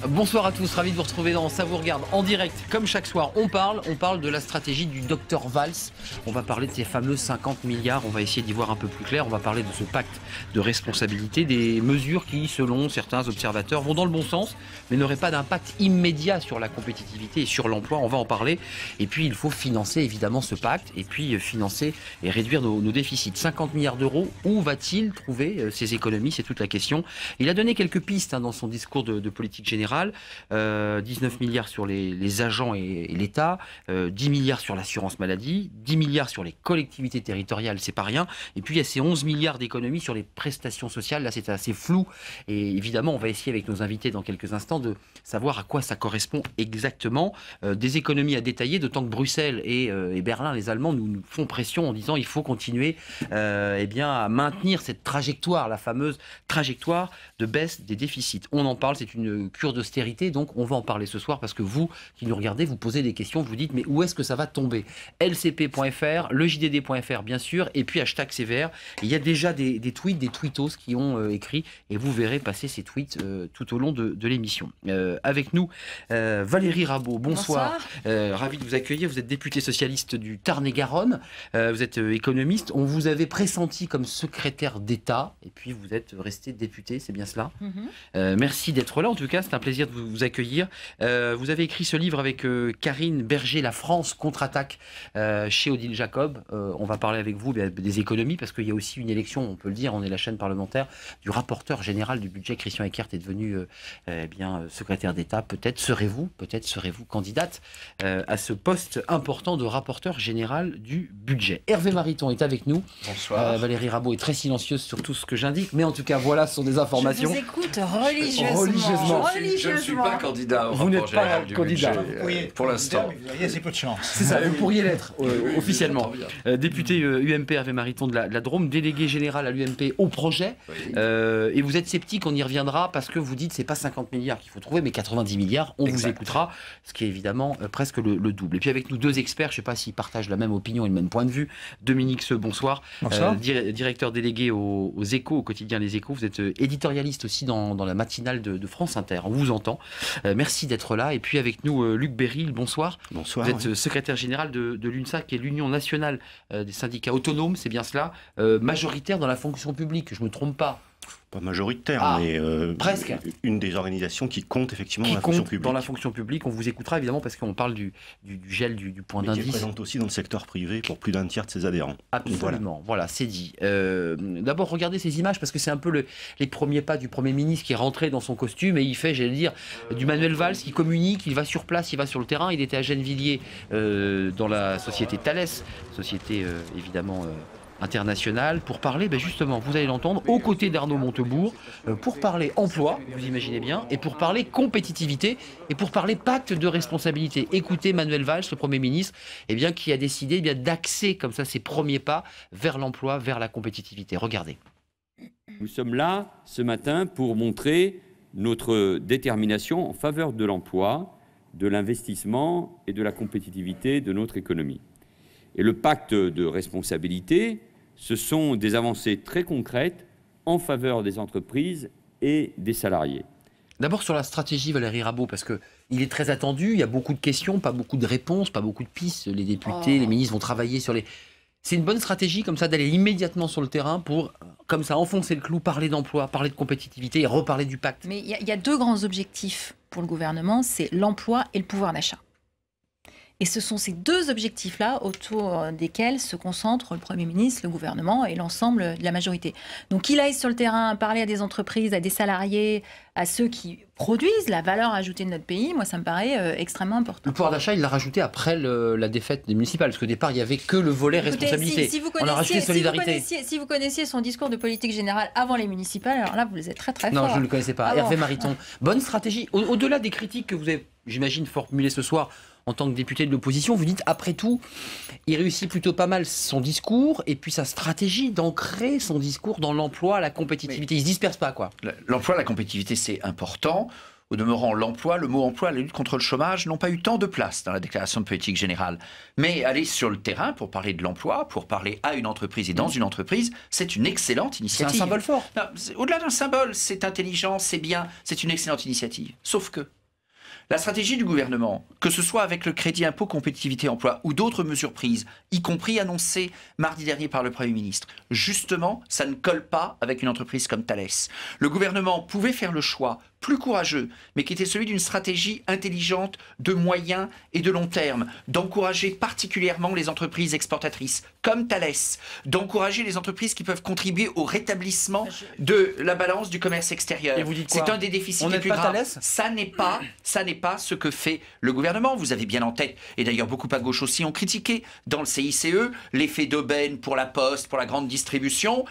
Bonsoir à tous, ravi de vous retrouver dans Ça vous regarde en direct. Comme chaque soir, on parle de la stratégie du docteur Valls. On va parler de ces fameux 50 milliards, on va essayer d'y voir un peu plus clair. On va parler de ce pacte de responsabilité, des mesures qui, selon certains observateurs, vont dans le bon sens, mais n'auraient pas d'impact immédiat sur la compétitivité et sur l'emploi. On va en parler. Et puis, il faut financer évidemment ce pacte, et puis financer et réduire nos déficits. 50 milliards d'euros, où va-t-il trouver ces économies? C'est toute la question. Il a donné quelques pistes dans son discours de politique générale. 19 milliards sur les agents et l'État, 10 milliards sur l'assurance maladie, 10 milliards sur les collectivités territoriales, c'est pas rien. Et puis il y a ces 11 milliards d'économies sur les prestations sociales. Là, c'est assez flou. Et évidemment, on va essayer avec nos invités dans quelques instants de savoir à quoi ça correspond exactement. Des économies à détailler, d'autant que Bruxelles et Berlin, les Allemands, nous font pression en disant il faut continuer à maintenir cette trajectoire, la fameuse trajectoire de baisse des déficits. On en parle, c'est une cure d'austérité, donc on va en parler ce soir parce que vous qui nous regardez, vous posez des questions, vous dites mais où est-ce que ça va tomber? lcp.fr, lejdd.fr bien sûr, et puis hashtag CVR. Il y a déjà des tweets, des tweetos qui ont écrit, et vous verrez passer ces tweets tout au long de l'émission. Avec nous, Valérie Rabault, bonsoir. Ravi de vous accueillir, vous êtes députée socialiste du Tarn-et-Garonne, vous êtes économiste, on vous avait pressenti comme secrétaire d'État, et puis vous êtes restée députée, c'est bien cela? Merci d'être là, en tout cas, c'est un plaisir de vous accueillir. Vous avez écrit ce livre avec Karine Berger, La France contre-attaque, chez Odile Jacob. On va parler avec vous des économies, parce qu'il y a aussi une élection, on peut le dire, on est la chaîne parlementaire du rapporteur général du budget. Christian Eckert est devenu secrétaire d'État. Peut-être serez-vous candidate à ce poste important de rapporteur général du budget. Hervé Mariton est avec nous. Bonsoir. Valérie Rabault est très silencieuse sur tout ce que j'indique, mais en tout cas, voilà, ce sont des informations. Je vous écoute religieusement. Je ne suis pas candidat au Vous n'êtes rapport pas général du candidat. budget, pour l'instant. Vous avez assez peu de chance. C'est ça, vous pourriez l'être officiellement. Député UMP Hervé Mariton de la Drôme, délégué général à l'UMP au projet. Oui. Et vous êtes sceptique, on y reviendra, parce que vous dites c'est pas 50 milliards qu'il faut trouver, mais 90 milliards, on vous écoutera, ce qui est évidemment presque le double. Et puis avec nous deux experts, je ne sais pas s'ils partagent la même opinion et le même point de vue. Dominique Seux, bonsoir. Bonsoir. Directeur délégué aux Échos, au quotidien Les Échos. Vous êtes éditorialiste aussi dans la matinale de France Inter. On vous entend. Merci d'être là. Et puis avec nous, Luc Béril, bonsoir. Bonsoir. Vous êtes secrétaire général de l'UNSA, qui est l'Union nationale des syndicats autonomes, c'est bien cela, majoritaire dans la fonction publique, je ne me trompe pas. Pas majoritaire, mais presque. Une des organisations qui compte effectivement Qui dans la fonction compte publique. dans la fonction publique. On vous écoutera évidemment parce qu'on parle du gel du point Mais qui est d'indice. présente aussi dans le secteur privé pour plus d'un tiers de ses adhérents. Absolument, voilà, c'est dit. D'abord, regardez ces images parce que c'est un peu les premiers pas du Premier ministre qui est rentré dans son costume et il fait, j'allais dire, du Manuel Valls qui communique, il va sur place, il va sur le terrain. Il était à Gennevilliers dans la société Thales, société évidemment internationale, pour parler, justement, vous allez l'entendre, aux côtés d'Arnaud Montebourg, pour parler emploi, vous imaginez bien, et pour parler compétitivité, et pour parler pacte de responsabilité. Écoutez Manuel Valls, le Premier ministre, qui a décidé d'axer comme ça ses premiers pas vers l'emploi, vers la compétitivité. Regardez. Nous sommes là ce matin pour montrer notre détermination en faveur de l'emploi, de l'investissement et de la compétitivité de notre économie. Et le pacte de responsabilité, ce sont des avancées très concrètes en faveur des entreprises et des salariés. D'abord sur la stratégie, Valérie Rabault, parce qu'il est très attendu, il y a beaucoup de questions, pas beaucoup de réponses, pas beaucoup de pistes. Les députés, les ministres vont travailler sur les... C'est une bonne stratégie comme ça d'aller immédiatement sur le terrain pour, comme ça, enfoncer le clou, parler d'emploi, parler de compétitivité et reparler du pacte. Mais il y a deux grands objectifs pour le gouvernement, c'est l'emploi et le pouvoir d'achat. Et ce sont ces deux objectifs-là autour desquels se concentrent le Premier ministre, le gouvernement et l'ensemble de la majorité. Donc qu'il aille sur le terrain, parler à des entreprises, à des salariés, à ceux qui produisent la valeur ajoutée de notre pays, moi ça me paraît extrêmement important. Le pouvoir d'achat, il l'a rajouté après la défaite des municipales, parce qu'au départ, il n'y avait que le volet responsabilité. On a rajouté solidarité. Si vous connaissiez son discours de politique générale avant les municipales, alors là, vous êtes très très fort. Non, je ne le connaissais pas. Ah Hervé bon. Mariton, bonne stratégie. Au-delà des critiques que vous avez, j'imagine, formulées ce soir, en tant que député de l'opposition, vous dites, après tout, il réussit plutôt pas mal son discours et puis sa stratégie d'ancrer son discours dans l'emploi, la compétitivité. Il ne se disperse pas, quoi. L'emploi, la compétitivité, c'est important. Au demeurant, l'emploi, le mot emploi, la lutte contre le chômage n'ont pas eu tant de place dans la déclaration de politique générale. Mais aller sur le terrain pour parler de l'emploi, pour parler à une entreprise et dans une entreprise, c'est une excellente C'est initiative. un symbole fort. Au-delà d'un symbole, c'est intelligent, c'est bien, c'est une excellente initiative. Sauf que la stratégie du gouvernement, que ce soit avec le crédit impôt compétitivité emploi ou d'autres mesures prises, y compris annoncées mardi dernier par le Premier ministre, justement, ça ne colle pas avec une entreprise comme Thales. Le gouvernement pouvait faire le choix plus courageux, mais qui était celui d'une stratégie intelligente de moyen et de long terme, d'encourager particulièrement les entreprises exportatrices, comme Thales, d'encourager les entreprises qui peuvent contribuer au rétablissement de la balance du commerce extérieur. Et vous dites quoi? C'est un des déficits On les n'aide plus pas graves. Thales? Ça n'est pas ce que fait le gouvernement. Vous avez bien en tête, et d'ailleurs beaucoup à gauche aussi ont critiqué, dans le CICE, l'effet d'aubaine pour la Poste, pour la grande distribution,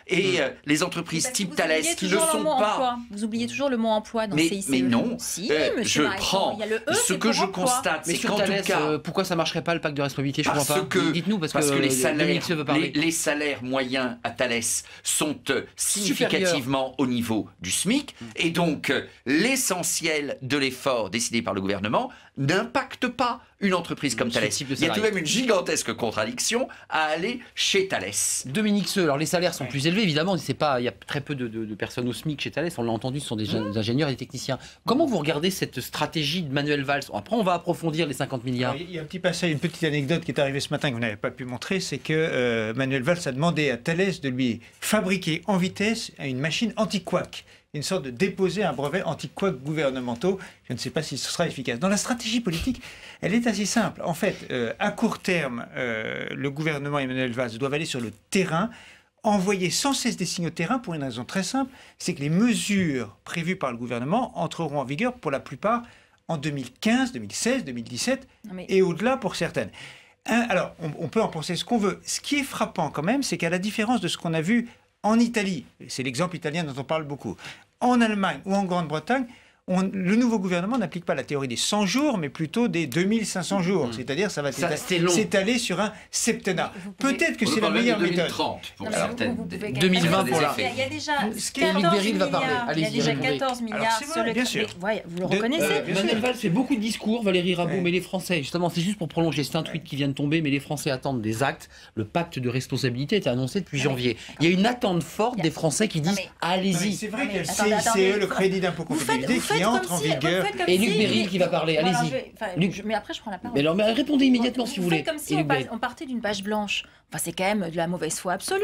les entreprises type Thales qui ne sont pas... Emploi. Vous oubliez toujours le mot emploi dans CICE. Mais non, Si, je Mariton, prends il y a le E, ce c'est que pour je emploi. constate, Mais c'est sur qu'en tout Thales, cas... pourquoi ça marcherait pas le pacte de responsabilité? Je comprends Parce pas. que, Dites-nous, parce que les salaires, veut parler. les salaires moyens à Thales sont significativement au niveau du SMIC, et donc l'essentiel de l'effort décidé par le gouvernement n'impacte pas une entreprise comme Ce Thales. type de Il y a tout de salarié. même une gigantesque contradiction à aller chez Thales. Dominique Seux, alors les salaires sont plus élevés, évidemment, il y a très peu de personnes au SMIC chez Thales, on l'a entendu, ce sont des ingénieurs et des techniciens. Comment vous regardez cette stratégie de Manuel Valls? Après, on va approfondir les 50 milliards. Alors, il y a un petit passage, une petite anecdote qui est arrivée ce matin que vous n'avez pas pu montrer, c'est que Manuel Valls a demandé à Thales de lui fabriquer en vitesse une machine anti-couac, une sorte de déposer un brevet anti-couac gouvernementaux. Je ne sais pas si ce sera efficace. Dans la stratégie politique, elle est assez simple. En fait, à court terme, le gouvernement et Manuel Valls doivent aller sur le terrain, envoyer sans cesse des signes au terrain pour une raison très simple, c'est que les mesures prévues par le gouvernement entreront en vigueur pour la plupart en 2015, 2016, 2017 et au-delà pour certaines. Alors, on peut en penser ce qu'on veut. Ce qui est frappant quand même, c'est qu'à la différence de ce qu'on a vu en Italie, c'est l'exemple italien dont on parle beaucoup, en Allemagne ou en Grande-Bretagne, le nouveau gouvernement n'applique pas la théorie des 100 jours, mais plutôt des 2500 jours. C'est-à-dire ça va s'étaler sur un septennat. Peut-être que c'est la meilleure méthode. 2030 pour certaines. 2020 pour la... Il y a déjà Luc Beril va parler. il y a Allez-y, déjà Luc Beril. 14 milliards c'est sur vrai, le... bien sûr. Mais, vous le reconnaissez. Manuel Valls fait beaucoup de discours, Valérie Rabault, mais les Français, justement, c'est juste pour prolonger, c'est un tweet qui vient de tomber, mais les Français attendent des actes. Le pacte de responsabilité était annoncé depuis janvier. Il y a une attente forte des Français qui disent allez-y. C'est vrai qu'il y a le Attendez, CICE, le crédit d'impôt compétitivité, qui entre en vigueur. Et Luc Beril qui va parler, allez-y. Mais après, je prends la parole. Mais alors, répondez immédiatement si vous voulez. Faites comme si Et Luc Beril. on partait d'une page blanche. Enfin, c'est quand même de la mauvaise foi absolue.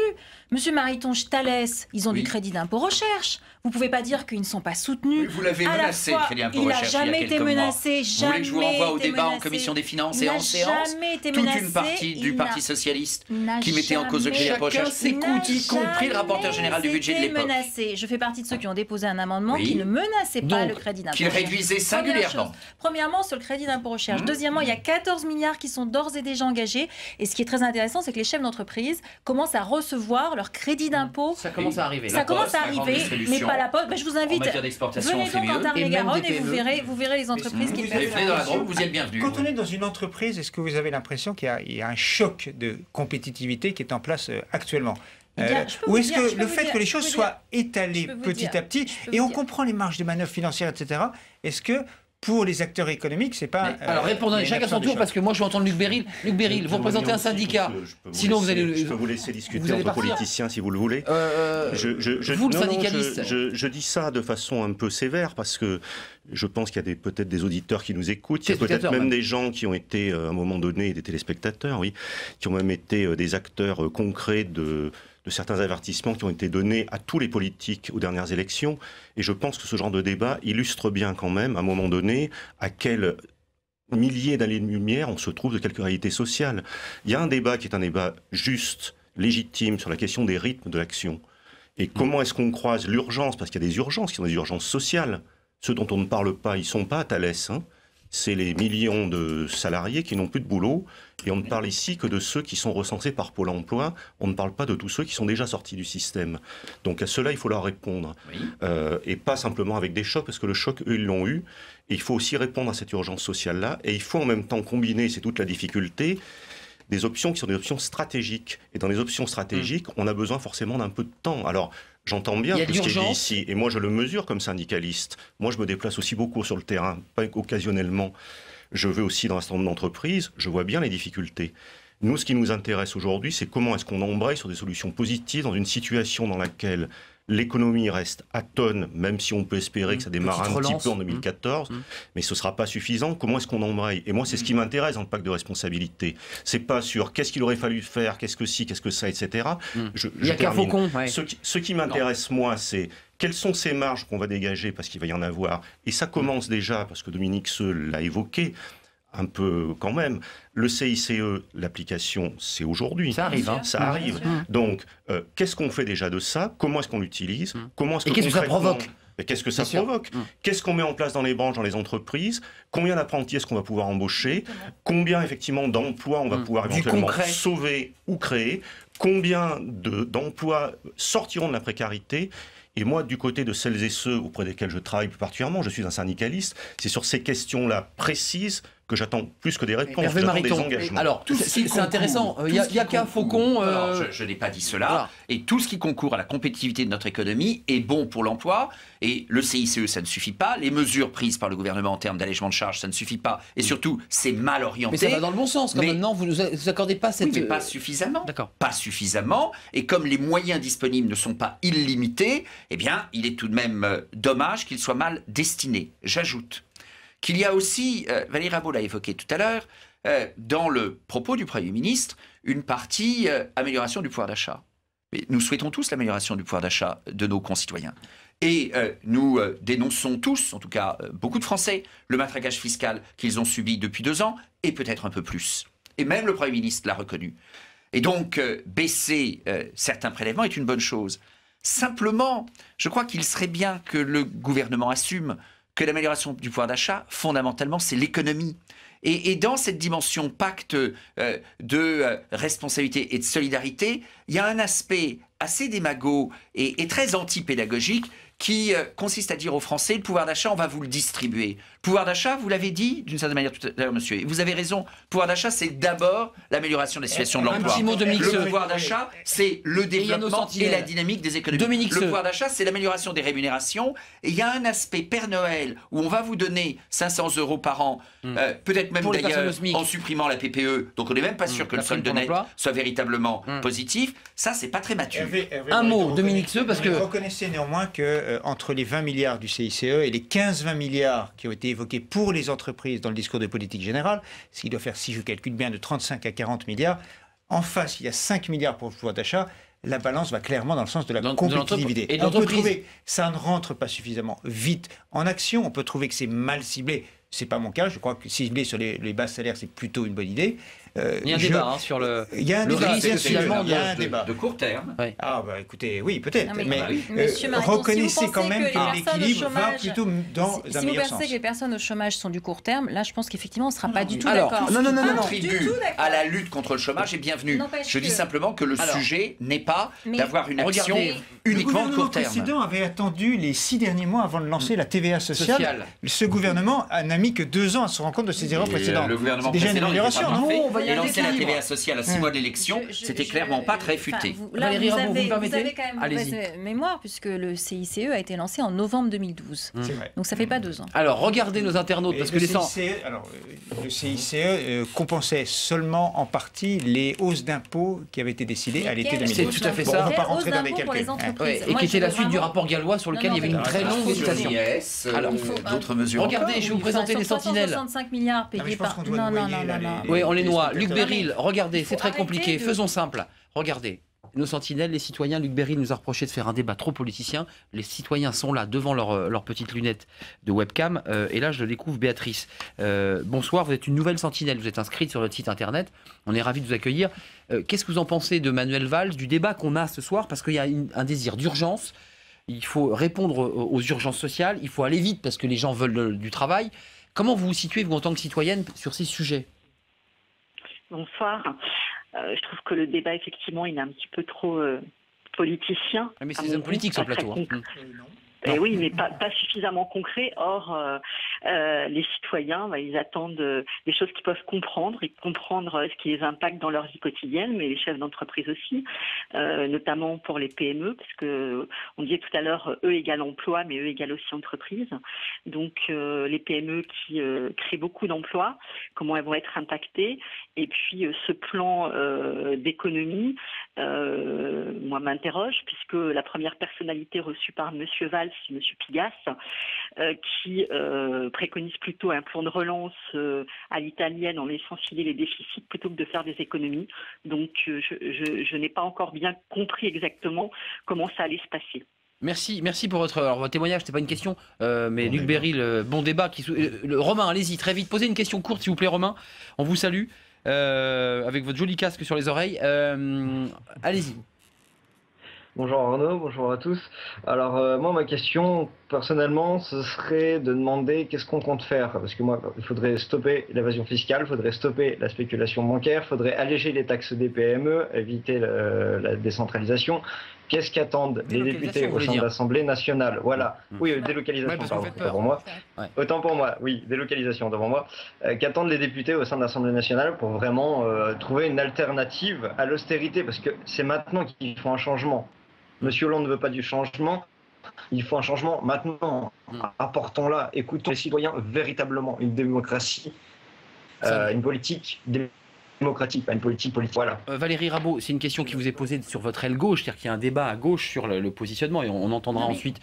Monsieur Mariton, Thales, ils ont du crédit d'impôt recherche. Vous pouvez pas dire qu'ils ne sont pas soutenus. Vous l'avez À la menacé, le fois, crédit impôt il n'a recherche, il y a jamais été quelques mois. menacé, Vous voulez que je vous renvoie au débat en commission des finances et en séance? Toute une partie du Parti socialiste qui mettait en cause le crédit impôt recherche, s'écoute, y compris le rapporteur général du budget de l'époque. Je fais partie de ceux qui ont déposé un amendement qui ne menaçait pas le crédit d'impôt qu'il réduisait singulièrement. Premièrement, sur le crédit d'impôt recherche. Deuxièmement, il y a 14 milliards qui sont d'ores et déjà engagés. Et ce qui est très intéressant, c'est que les chefs d'entreprise commencent à recevoir leur crédit d'impôt. Ça commence à arriver. Ça commence à arriver, mais pas la Poste. Je vous invite. En matière d'exportation, Venez on fait donc en mieux. Tarn-et-Garonne et PME. vous verrez les entreprises qui Vous venez dans la Drôme, vous y êtes bienvenus. Quand on est dans une entreprise, est-ce que vous avez l'impression qu'il y a un choc de compétitivité qui est en place actuellement? Ou est-ce que le fait que les choses soient étalées petit à petit, et on comprend les marges de manœuvre financières, etc., est-ce que pour les acteurs économiques, c'est pas... Alors répondez chacun son tour, parce que moi je vais entendre Luc Beril. Luc Beril, vous représentez un syndicat. Sinon vous allez... Je peux vous laisser discuter vous allez entre partir. politiciens si vous le voulez. Vous, le syndicaliste. Je dis ça de façon un peu sévère parce que je pense qu'il y a peut-être des auditeurs qui nous écoutent. Il y a peut-être même des gens qui ont été, à un moment donné, des téléspectateurs, oui, qui ont même été des acteurs concrets de certains avertissements qui ont été donnés à tous les politiques aux dernières élections. Et je pense que ce genre de débat illustre bien quand même, à un moment donné, à quel milliers d'années-lumière on se trouve de quelques réalités sociales. Il y a un débat qui est un débat juste, légitime, sur la question des rythmes de l'action. Et comment est-ce qu'on croise l'urgence, parce qu'il y a des urgences qui sont des urgences sociales. Ceux dont on ne parle pas, ils ne sont pas à Thales, hein. C'est les millions de salariés qui n'ont plus de boulot. Et on ne parle ici que de ceux qui sont recensés par Pôle emploi. On ne parle pas de tous ceux qui sont déjà sortis du système. Donc à cela, il faut leur répondre. Oui. Et pas simplement avec des chocs, parce que le choc, eux, ils l'ont eu. Et il faut aussi répondre à cette urgence sociale-là. Et il faut en même temps combiner, c'est toute la difficulté, des options qui sont des options stratégiques. Et dans les options stratégiques, on a besoin forcément d'un peu de temps. Alors, j'entends bien tout ce qui est dit ici, et moi je le mesure comme syndicaliste. Moi je me déplace aussi beaucoup sur le terrain, pas occasionnellement. Je vais aussi dans un certain nombre d'entreprises, je vois bien les difficultés. Nous, ce qui nous intéresse aujourd'hui, c'est comment est-ce qu'on embraye sur des solutions positives dans une situation dans laquelle l'économie reste atone, même si on peut espérer que ça démarre un petit peu en 2014, mais ce ne sera pas suffisant. Comment est-ce qu'on embraye? Et moi, c'est ce qui m'intéresse dans le pacte de responsabilité. C'est pas sur qu'est-ce qu'il aurait fallu faire, qu'est-ce que si, qu'est-ce que ça, etc. Il y a qu'un faucon. Ouais. Ce qui m'intéresse, moi, c'est quelles sont ces marges qu'on va dégager, parce qu'il va y en avoir. Et ça commence déjà, parce que Dominique Seux l'a évoqué, un peu quand même. Le CICE, l'application, c'est aujourd'hui. Ça arrive. Hein. Ça arrive. Donc, qu'est-ce qu'on fait déjà de ça? Comment est-ce qu'on l'utilise? Et qu'est-ce que ça provoque? Qu'est-ce que ça provoque? Qu'est-ce qu'on met en place dans les branches, dans les entreprises? Combien d'apprentis est-ce qu'on va pouvoir embaucher? Combien, effectivement, d'emplois on va pouvoir éventuellement sauver ou créer? Combien d'emplois sortiront de la précarité? Et moi, du côté de celles et ceux auprès desquels je travaille plus particulièrement, je suis un syndicaliste, c'est sur ces questions-là précises que j'attends plus que des réponses, j'attends des engagements. Alors, c'est intéressant. Il y a qu'un faucon. Je n'ai pas dit cela. Voilà. Et tout ce qui concourt à la compétitivité de notre économie est bon pour l'emploi. Et le CICE, ça ne suffit pas. Les mesures prises par le gouvernement en termes d'allègement de charges, ça ne suffit pas. Et surtout, c'est mal orienté. Mais ça va dans le bon sens. Quand maintenant, vous ne nous accordez pas cette... Oui, mais pas suffisamment. D'accord. Pas suffisamment. Et comme les moyens disponibles ne sont pas illimités, eh bien, il est tout de même dommage qu'ils soient mal destinés. J'ajoute qu'il y a aussi, Valérie Rabault l'a évoqué tout à l'heure, dans le propos du Premier ministre, une partie amélioration du pouvoir d'achat. Mais nous souhaitons tous l'amélioration du pouvoir d'achat de nos concitoyens. Et nous dénonçons tous, en tout cas beaucoup de Français, le matraquage fiscal qu'ils ont subi depuis 2 ans, et peut-être un peu plus. Et même le Premier ministre l'a reconnu. Et donc, baisser certains prélèvements est une bonne chose. Simplement, je crois qu'il serait bien que le gouvernement assume que l'amélioration du pouvoir d'achat, fondamentalement, c'est l'économie. Et dans cette dimension pacte de responsabilité et de solidarité, il y a un aspect assez démago et très anti-pédagogique qui consiste à dire aux Français, le pouvoir d'achat, on va vous le distribuer. Le pouvoir d'achat, vous l'avez dit d'une certaine manière tout à l'heure, monsieur, et vous avez raison, le pouvoir d'achat, c'est d'abord l'amélioration de la situation de l'emploi. Le pouvoir d'achat, c'est le développement et la dynamique des économies. Le pouvoir d'achat, c'est l'amélioration des rémunérations. Et il y a un aspect Père Noël où on va vous donner 500 € par an, peut-être même d'ailleurs en supprimant la PPE, donc on n'est même pas sûr que le solde net soit véritablement positif. Ça, c'est pas très mature. Un mot, Dominique Seux, parce que... Reconnaissez néanmoins que entre les 20 milliards du CICE et les 15-20 milliards qui ont été évoqués pour les entreprises dans le discours de politique générale, ce qui doit faire, si je calcule bien, de 35 à 40 milliards, en face, il y a 5 milliards pour le pouvoir d'achat, la balance va clairement dans le sens de la compétitivité. Et on peut trouver que ça ne rentre pas suffisamment vite en action, on peut trouver que c'est mal ciblé. C'est pas mon cas, je crois que cibler sur les bas salaires, c'est plutôt une bonne idée. Il y a un débat sur le... Il y a un débat, bien sûr, il y a un débat. De court terme. Oui. Ah bah écoutez, oui, peut-être, mais reconnaissez quand même que l'équilibre va plutôt dans un meilleur sens. Si vous pensez que les personnes au chômage sont du court terme, là je pense qu'effectivement on ne sera pas du tout d'accord. d'accord. Non. Contribue à la lutte contre le chômage est bienvenue. Je dis simplement que le sujet n'est pas d'avoir une action uniquement de court terme. Le précédent avait attendu les 6 derniers mois avant de lancer la TVA sociale. Ce gouvernement n'a mis que 2 ans à se rendre compte de ses erreurs précédentes. Le gouvernement déjà une amélioration, non? Et lancer la TVA sociale à 6 mois de l'élection, c'était clairement pas très futé. Valérie Rabault, vous me permettez? Vous avez quand même mauvaise mémoire, puisque le CICE a été lancé en novembre 2012. Donc ça fait pas 2 ans. Alors, regardez nos internautes, parce que le CICE compensait seulement en partie les hausses d'impôts qui avaient été décidées à l'été 2012. C'est tout à fait ça. On ne va pas rentrer dans les calculs. Et qui était la suite du rapport Gallois, sur lequel il y avait une très longue hésitation. Alors, d'autres mesures. Regardez, je vais vous présenter les sentinelles. 65 milliards payés par... Non. Oui, on les noie. Luc Beryl, regardez, c'est très compliqué. Faisons simple. Regardez. Nos sentinelles, les citoyens, Luc Beryl nous a reproché de faire un débat trop politicien. Les citoyens sont là devant leurs petites lunettes de webcam. Et là, je découvre Béatrice. Bonsoir, vous êtes une nouvelle sentinelle. Vous êtes inscrite sur notre site internet. On est ravis de vous accueillir. Qu'est-ce que vous en pensez de Manuel Valls, du débat qu'on a ce soir? Parce qu'il y a un désir d'urgence. Il faut répondre aux urgences sociales. Il faut aller vite parce que les gens veulent du travail. Comment vous vous situez, vous, en tant que citoyenne, sur ces sujets? Bonsoir. Je trouve que le débat, effectivement, il est un petit peu trop politicien. Mais c'est des hommes politiques sur le plateau. Oui, mais pas suffisamment concret. Or, les citoyens, ils attendent des choses qu'ils peuvent comprendre et comprendre ce qui les impacte dans leur vie quotidienne, mais les chefs d'entreprise aussi, notamment pour les PME, parce que on disait tout à l'heure E égale emploi, mais E égale aussi entreprise. Donc les PME qui créent beaucoup d'emplois, comment elles vont être impactées, et puis ce plan d'économie, moi m'interroge, puisque la première personnalité reçue par M. Valls, M. Pigas, qui préconise plutôt un plan de relance à l'italienne en laissant filer les déficits plutôt que de faire des économies. Donc je n'ai pas encore bien compris exactement comment ça allait se passer. Merci pour votre témoignage. C'était pas une question, mais Luc Beryl, bon débat. Romain, allez-y, très vite. Posez une question courte, s'il vous plaît, Romain. On vous salue avec votre joli casque sur les oreilles. Allez-y. Bonjour Arnaud, bonjour à tous. Alors moi ma question personnellement ce serait de demander qu'est-ce qu'on compte faire, parce que moi il faudrait stopper l'évasion fiscale, il faudrait stopper la spéculation bancaire, il faudrait alléger les taxes des PME, éviter la décentralisation. Qu'est-ce qu'attendent les députés au sein de l'Assemblée nationale? Voilà, oui, délocalisation, pardon, autant pour moi. Ouais. Autant pour moi, oui, délocalisation devant moi. Qu'attendent les députés au sein de l'Assemblée nationale pour vraiment trouver une alternative à l'austérité? Parce que c'est maintenant qu'il faut un changement. Monsieur Hollande ne veut pas du changement, il faut un changement maintenant. Apportons-la, écoutons les citoyens véritablement. Une démocratie, une politique démocratique, pas une politique politique. Voilà. Valérie Rabault, c'est une question qui vous est posée sur votre aile gauche, c'est-à-dire qu'il y a un débat à gauche sur le positionnement et on entendra ensuite.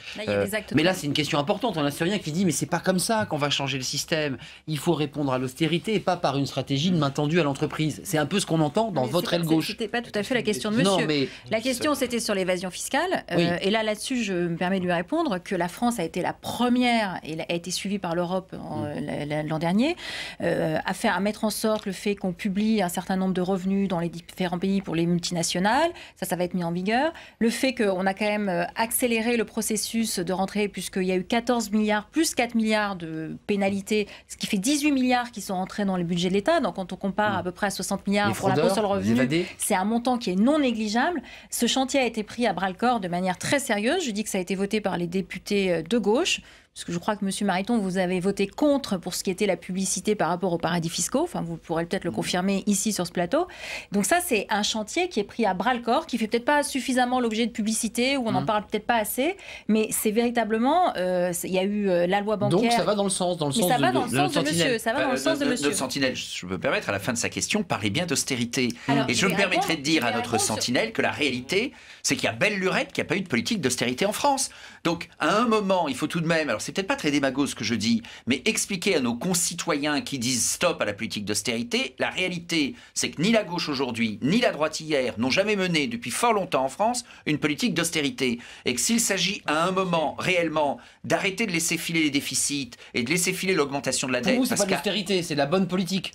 Mais là, c'est une question importante. On a un citoyen qui dit mais c'est pas comme ça qu'on va changer le système. Il faut répondre à l'austérité et pas par une stratégie de main tendue à l'entreprise. C'est un peu ce qu'on entend dans votre aile gauche. C'était pas tout à fait la question de monsieur. Non, mais la question c'était sur l'évasion fiscale. Et là-dessus, je me permets de lui répondre que la France a été la première et a été suivie par l'Europe l'an dernier à mettre en sorte le fait qu'on publie un certain nombre de revenus dans les différents pays pour les multinationales. Ça va être mis en vigueur. Le fait qu'on a quand même accéléré le processus de rentrée, puisqu'il y a eu 14 milliards plus 4 milliards de pénalités, ce qui fait 18 milliards qui sont rentrés dans le budget de l'État. Donc quand on compare à peu près à 60 milliards pour l'impôt sur le revenu, c'est un montant qui est non négligeable. Ce chantier a été pris à bras-le-corps de manière très sérieuse. Je dis que ça a été voté par les députés de gauche. Parce que je crois que M. Mariton, vous avez voté contre pour ce qui était la publicité par rapport aux paradis fiscaux. Enfin, vous pourrez peut-être le confirmer ici sur ce plateau. Donc ça, c'est un chantier qui est pris à bras-le-corps, qui fait peut-être pas suffisamment l'objet de publicité, ou on n'en parle peut-être pas assez. Mais c'est véritablement... il y a eu la loi bancaire... Donc ça va dans le sens, de monsieur. Ça va dans le sens de monsieur. Notre sentinelle, je peux me permettre, à la fin de sa question, parlait bien d'austérité. Et je me permettrai de dire à notre sentinelle que la réalité, c'est qu'il y a belle lurette qu'il n'y a pas eu de politique d'austérité en France. Donc, à un moment, il faut tout de même... Alors, c'est peut-être pas très démago ce que je dis, mais expliquer à nos concitoyens qui disent stop à la politique d'austérité, la réalité, c'est que ni la gauche aujourd'hui, ni la droite hier n'ont jamais mené depuis fort longtemps en France une politique d'austérité. Et que s'il s'agit à un moment réellement d'arrêter de laisser filer les déficits et de laisser filer l'augmentation de la dette... Pour vous, c'est pas de l'austérité, c'est de la bonne politique.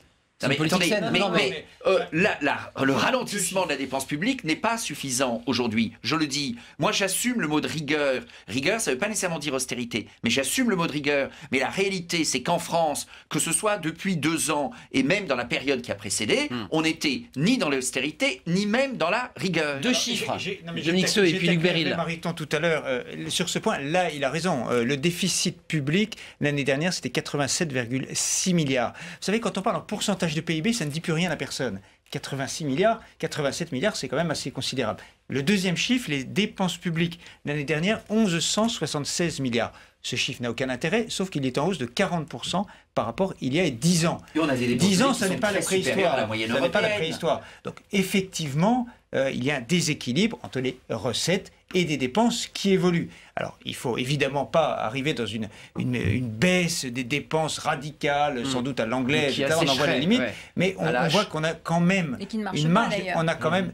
Le ralentissement de la dépense publique n'est pas suffisant aujourd'hui. Je le dis. Moi, j'assume le mot de rigueur. Rigueur, ça ne veut pas nécessairement dire austérité. Mais j'assume le mot de rigueur. Mais la réalité, c'est qu'en France, que ce soit depuis 2 ans et même dans la période qui a précédé, on n'était ni dans l'austérité, ni même dans la rigueur. Deux chiffres. Dominique Seux et puis Luc Beryl. Mariton tout à l'heure, sur ce point, là, il a raison. Le déficit public, l'année dernière, c'était 87,6 milliards. Vous savez, quand on parle en pourcentage de PIB, ça ne dit plus rien à personne. 86 milliards, 87 milliards, c'est quand même assez considérable. Le deuxième chiffre, les dépenses publiques, l'année dernière, 1176 milliards. Ce chiffre n'a aucun intérêt, sauf qu'il est en hausse de 40% par rapport il y a 10 ans. Et on a des 10 ans, ça n'est pas la préhistoire. Donc effectivement, il y a un déséquilibre entre les recettes et des dépenses qui évoluent. Alors, il ne faut évidemment pas arriver dans une baisse des dépenses radicales, sans doute à l'anglaise, on en voit la limite, mais on voit qu'on a quand même une marge.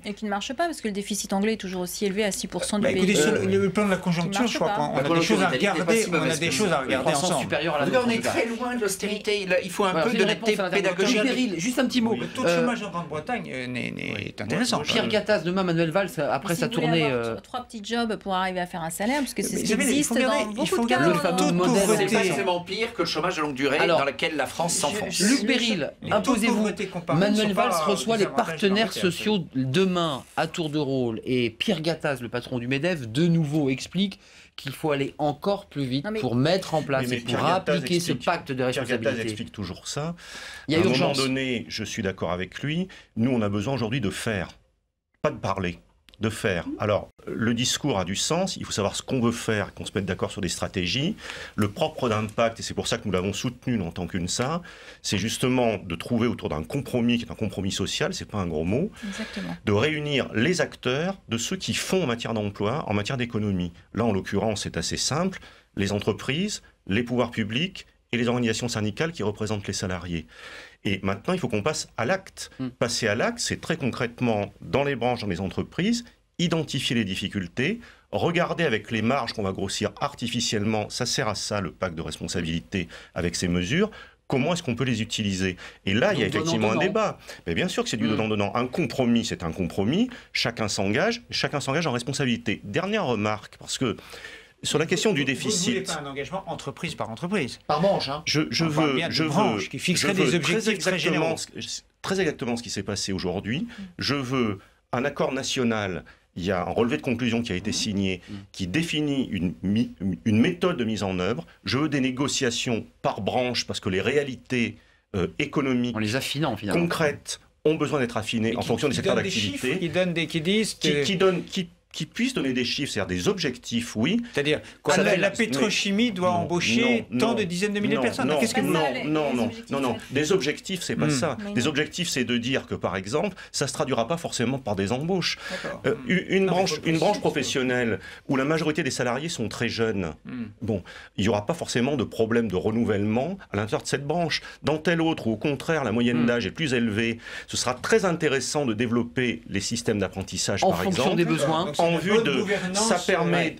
Et qui ne marche pas, parce que le déficit anglais est toujours aussi élevé à 6% du PIB. Écoutez, sur le plan de la conjoncture, je crois qu'on a des choses à regarder, ensemble. On est très loin de l'austérité. Il faut un peu de netteté pédagogique. Juste un petit mot. Le taux de chômage en Grande-Bretagne est intéressant. Pierre Gattaz, demain Manuel Valls, après sa tournée... 3 petits jobs pour arriver à faire un salaire, parce que c'est ce qui existe dans beaucoup de cas. Le fameux modèle. C'est pas forcément pire que le chômage de longue durée dans lequel la France s'enfonce. Luc Beryl, imposez-vous. Manuel Valls reçoit les partenaires sociaux demain à tour de rôle et Pierre Gattaz, le patron du MEDEF, de nouveau explique qu'il faut aller encore plus vite pour mettre en place et pour appliquer ce pacte de responsabilité. Pierre Gattaz explique toujours ça. Il y a urgence. À un moment donné, je suis d'accord avec lui, nous on a besoin aujourd'hui de faire, pas de parler. De faire. Alors, le discours a du sens, il faut savoir ce qu'on veut faire, qu'on se mette d'accord sur des stratégies. Le propre d'un pacte, et c'est pour ça que nous l'avons soutenu en tant qu'UNSA, c'est justement de trouver autour d'un compromis, qui est un compromis social, c'est pas un gros mot, de réunir les acteurs de ceux qui font en matière d'emploi, en matière d'économie. Là, en l'occurrence, c'est assez simple, les entreprises, les pouvoirs publics et les organisations syndicales qui représentent les salariés. Et maintenant, il faut qu'on passe à l'acte. Passer à l'acte, c'est très concrètement, dans les branches, dans les entreprises, identifier les difficultés, regarder avec les marges qu'on va grossir artificiellement, ça sert à ça, le pacte de responsabilité, avec ces mesures, comment est-ce qu'on peut les utiliser? Et là, il y a effectivement un débat. Mais bien sûr que c'est du donnant-donnant. Un compromis, c'est un compromis, chacun s'engage en responsabilité. Dernière remarque, parce que sur la question du déficit... Vous ne voulez pas un engagement entreprise par entreprise. Par branche, hein. Je veux qui fixerait des objectifs très généraux. Très exactement ce qui s'est passé aujourd'hui. Je veux un accord national. Il y a un relevé de conclusion qui a été signé, qui définit une méthode de mise en œuvre. Je veux des négociations par branche, parce que les réalités économiques, en les affinant, finalement, concrètes, ont besoin d'être affinées en fonction des secteurs d'activité. Qui puissent donner des chiffres, c'est-à-dire des objectifs, oui. C'est-à-dire la pétrochimie doit embaucher tant de dizaines de milliers de personnes. Non. Des objectifs, c'est pas ça. Des objectifs, c'est de dire que, par exemple, ça se traduira pas forcément par des embauches. Une branche professionnelle où la majorité des salariés sont très jeunes, bon, il n'y aura pas forcément de problème de renouvellement à l'intérieur de cette branche. Dans telle autre, où au contraire, la moyenne d'âge est plus élevée, ce sera très intéressant de développer les systèmes d'apprentissage, par exemple. En fonction des besoins. En vue de... Ça permet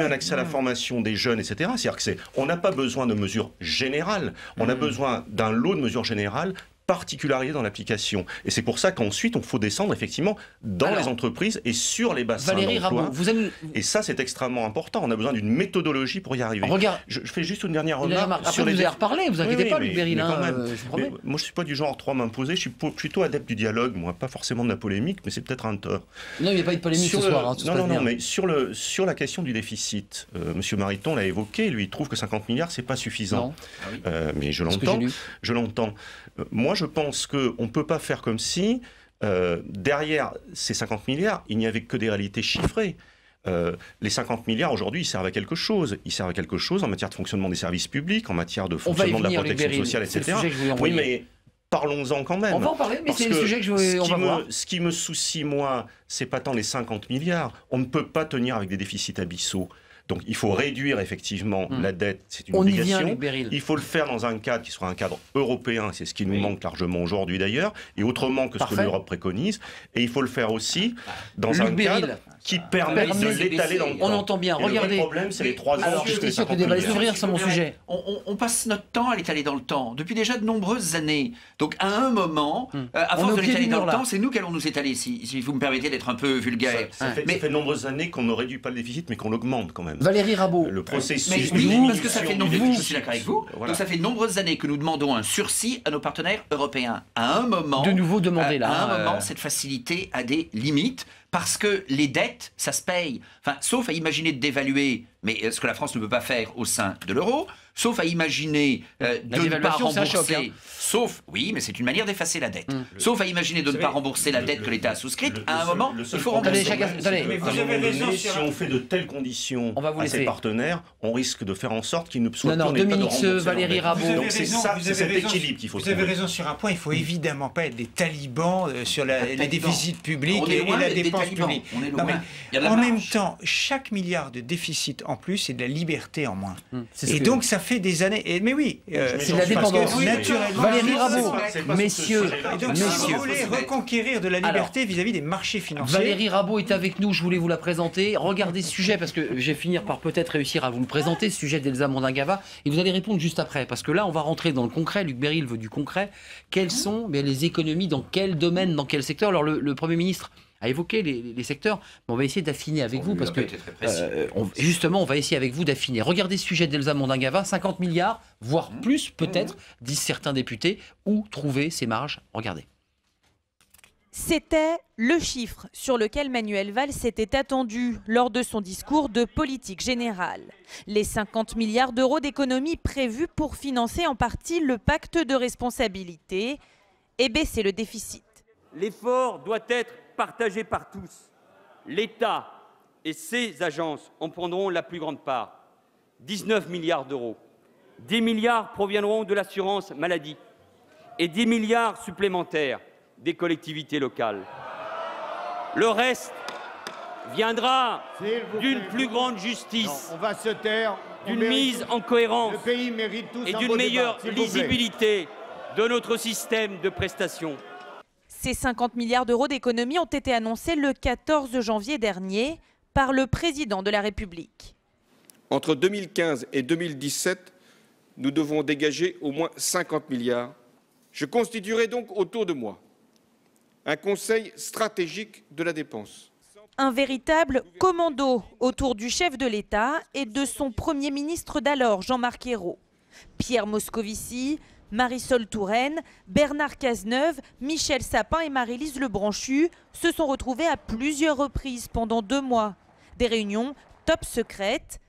un accès à la formation des jeunes, etc. C'est-à-dire qu'on n'a pas besoin de mesures générales, on a besoin d'un lot de mesures générales particulier dans l'application. Et c'est pour ça qu'ensuite, il faut descendre effectivement dans les entreprises et sur les bassins d'emploi. Et ça, c'est extrêmement important. On a besoin d'une méthodologie pour y arriver. Regarde, je fais juste une dernière remarque. Après, vous allez reparler, vous inquiétez pas, Luc Beryl. Moi, je ne suis pas du genre trop à m'imposer. Je suis plutôt adepte du dialogue, moi. Pas forcément de la polémique, mais c'est peut-être un tort. Non, il n'y a pas eu de polémique ce soir. Non, mais sur la question du déficit, M. Mariton l'a évoqué. Lui, il trouve que 50 milliards, c'est pas suffisant. Mais je l'entends. Moi, je pense qu'on ne peut pas faire comme si, derrière ces 50 milliards, il n'y avait que des réalités chiffrées. Les 50 milliards, aujourd'hui, ils servent à quelque chose. Ils servent à quelque chose en matière de fonctionnement des services publics, en matière de fonctionnement de la protection sociale, etc. Oui, mais parlons-en quand même. On va en parler, mais c'est le sujet que on va voir. Ce qui me soucie, moi, c'est pas tant les 50 milliards. On ne peut pas tenir avec des déficits abyssaux. Donc il faut réduire effectivement la dette, c'est une obligation. Il faut le faire dans un cadre qui sera un cadre européen, c'est ce qui nous manque largement aujourd'hui d'ailleurs, et autrement que ce que l'Europe préconise. Et il faut le faire aussi dans un cadre qui permet de l'étaler dans le temps. On entend bien, regardez. Le problème, c'est les 3 ans. Alors, j'étais sûr que des balles s'ouvrir sur mon sujet. On passe notre temps à l'étaler dans le temps, depuis déjà de nombreuses années. Donc à un moment, à force de l'étaler dans le temps, c'est nous qui allons nous étaler, si vous me permettez d'être un peu vulgaire. Ça fait de nombreuses années qu'on ne réduit pas le déficit, mais qu'on l'augmente quand même. Valérie Rabault. Le processus. Parce que ça fait je suis d'accord avec vous. Donc ça fait de nombreuses années que nous demandons un sursis à nos partenaires européens. À un moment, de nouveau demander là. À un moment, cette facilité a des limites. Parce que les dettes, ça se paye. Enfin, sauf à imaginer de dévaluer, mais ce que la France ne peut pas faire au sein de l'euro, sauf à imaginer de ne pas rembourser. Sauf, oui, mais c'est une manière d'effacer la dette. Sauf à imaginer de ne pas rembourser la dette que l'État a souscrite. À un moment, il faut rembourser. Mais vous avez raison. Si on fait de telles conditions à ses partenaires, on risque de faire en sorte qu'ils ne soient pas en état de rembourser. Valérie Rabault. Donc c'est cet équilibre qu'il faut trouver. Vous avez raison sur un point. Il faut évidemment pas être des talibans sur les déficits publics et la dépense publique. En même temps, chaque milliard de déficit en plus, c'est de la liberté en moins. Et donc ça fait des années. Mais oui, c'est de la dépendance. Naturellement. Valérie Rabault, messieurs, vous voulez reconquérir de la liberté vis-à-vis des marchés financiers. Valérie Rabault est avec nous, je voulais vous la présenter. Regardez ce sujet, parce que je vais finir par peut-être réussir à vous le présenter, ce sujet d'Elsa Mondingava, et vous allez répondre juste après, parce que là, on va rentrer dans le concret. Luc Beryl veut du concret. Quelles sont les économies, dans quel domaine, dans quel secteur? Alors, le Premier ministre a évoqué les secteurs, mais on va essayer d'affiner avec vous, parce que justement, on va essayer avec vous d'affiner. Regardez ce sujet d'Elsa Mondingava, 50 milliards, voire plus peut-être, disent certains députés. Où trouver ces marges? Regardez. C'était le chiffre sur lequel Manuel Valls s'était attendu lors de son discours de politique générale. Les 50 milliards d'euros d'économies prévus pour financer en partie le pacte de responsabilité et baisser le déficit. L'effort doit être partagé par tous. L'État et ses agences en prendront la plus grande part, 19 milliards d'euros. 10 milliards proviendront de l'assurance maladie et 10 milliards supplémentaires des collectivités locales. Le reste viendra d'une plus grande justice, d'une mise en cohérence et d'une meilleure lisibilité de notre système de prestations. Ces 50 milliards d'euros d'économies ont été annoncés le 14 janvier dernier par le président de la République. Entre 2015 et 2017, nous devons dégager au moins 50 milliards. Je constituerai donc autour de moi un conseil stratégique de la dépense. Un véritable commando autour du chef de l'État et de son Premier ministre d'alors, Jean-Marc Ayrault. Pierre Moscovici, Marisol Touraine, Bernard Cazeneuve, Michel Sapin et Maryse Lebranchu se sont retrouvés à plusieurs reprises pendant 2 mois. Des réunions top secrètes.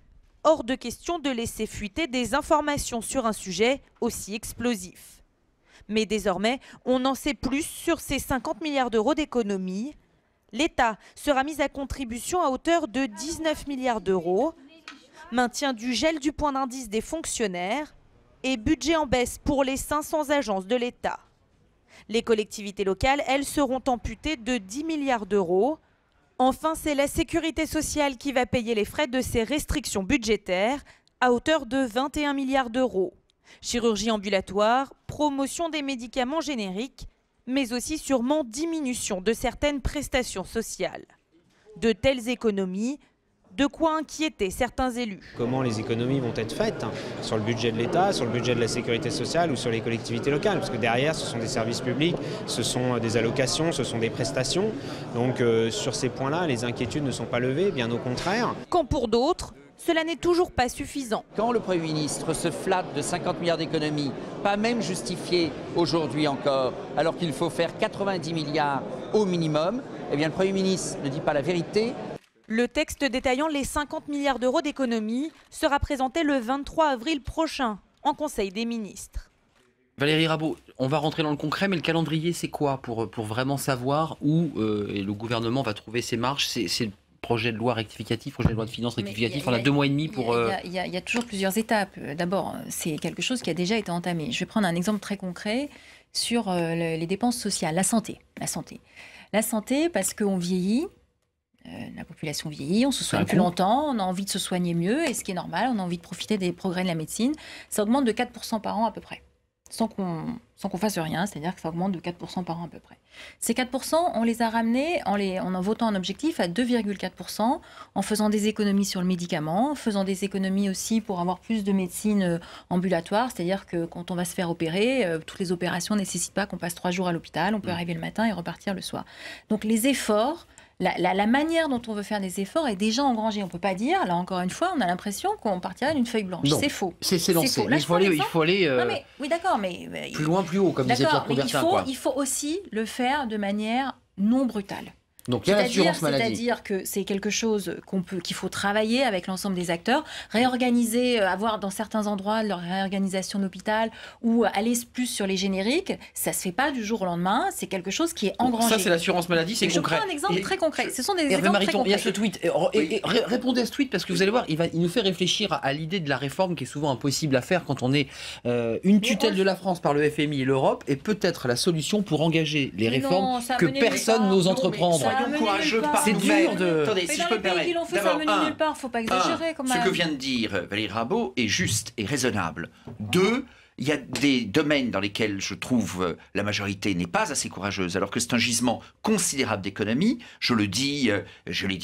Hors de question de laisser fuiter des informations sur un sujet aussi explosif. Mais désormais, on en sait plus sur ces 50 milliards d'euros d'économies. L'État sera mis à contribution à hauteur de 19 milliards d'euros. Maintien du gel du point d'indice des fonctionnaires et budget en baisse pour les 500 agences de l'État. Les collectivités locales, elles, seront amputées de 10 milliards d'euros. Enfin, c'est la sécurité sociale qui va payer les frais de ces restrictions budgétaires à hauteur de 21 milliards d'euros. Chirurgie ambulatoire, promotion des médicaments génériques, mais aussi sûrement diminution de certaines prestations sociales. De telles économies, de quoi inquiéter certains élus. Comment les économies vont être faites sur le budget de l'État, sur le budget de la sécurité sociale ou sur les collectivités locales? Parce que derrière, ce sont des services publics, ce sont des allocations, ce sont des prestations. Donc sur ces points-là, les inquiétudes ne sont pas levées, bien au contraire. Quand pour d'autres, cela n'est toujours pas suffisant. Quand le Premier ministre se flatte de 50 milliards d'économies, pas même justifié aujourd'hui encore, alors qu'il faut faire 90 milliards au minimum, eh bien le Premier ministre ne dit pas la vérité. Le texte détaillant les 50 milliards d'euros d'économies sera présenté le 23 avril prochain en Conseil des ministres. Valérie Rabault, on va rentrer dans le concret, mais le calendrier, c'est quoi pour vraiment savoir où le gouvernement va trouver ses marges? C'est le projet de loi rectificatif, projet de loi de finances rectificatif, on a 2 mois et demi pour... Il y a toujours plusieurs étapes. D'abord, c'est quelque chose qui a déjà été entamé. Je vais prendre un exemple très concret sur les dépenses sociales, la santé. La santé, parce qu'on vieillit, la population vieillit, on se soigne plus longtemps, on a envie de se soigner mieux, et ce qui est normal, on a envie de profiter des progrès de la médecine. Ça augmente de 4% par an à peu près, sans qu'on fasse rien, c'est-à-dire que ça augmente de 4% par an à peu près. Ces 4%, on les a ramenés en votant un objectif à 2,4%, en faisant des économies sur le médicament, en faisant des économies aussi pour avoir plus de médecine ambulatoire, c'est-à-dire que quand on va se faire opérer, toutes les opérations ne nécessitent pas qu'on passe 3 jours à l'hôpital, on peut arriver le matin et repartir le soir. Donc les efforts... La manière dont on veut faire des efforts est déjà engrangée. On ne peut pas dire, là encore une fois, on a l'impression qu'on partirait d'une feuille blanche. C'est faux. C'est lancé. Là, il faut aller oui, d'accord, mais plus loin, plus haut, comme disait Pierre Coubertin. Il faut aussi le faire de manière non brutale. Donc il y a l'assurance maladie. C'est-à-dire que c'est quelque chose qu'il faut travailler avec l'ensemble des acteurs, réorganiser, avoir dans certains endroits leur réorganisation de l'hôpital ou aller plus sur les génériques. Ça se fait pas du jour au lendemain. C'est quelque chose qui est engrangé. Ça, c'est l'assurance maladie, c'est concret. Je prends un exemple très concret. Ce sont des exemples très concrets. Il y a ce tweet. Répondez à ce tweet parce que vous allez voir, il nous fait réfléchir à l'idée de la réforme qui est souvent impossible à faire quand on est une tutelle de la France par le FMI et l'Europe et peut-être la solution pour engager les réformes que personne n'ose entreprendre. C'est dur de... Attendez, si je peux me permettre. Nulle part, faut pas exagérer quand même. Ce que vient de dire Valérie Rabault est juste et raisonnable. 2, il y a des domaines dans lesquels je trouve la majorité n'est pas assez courageuse, alors que c'est un gisement considérable d'économie. Je l'ai dit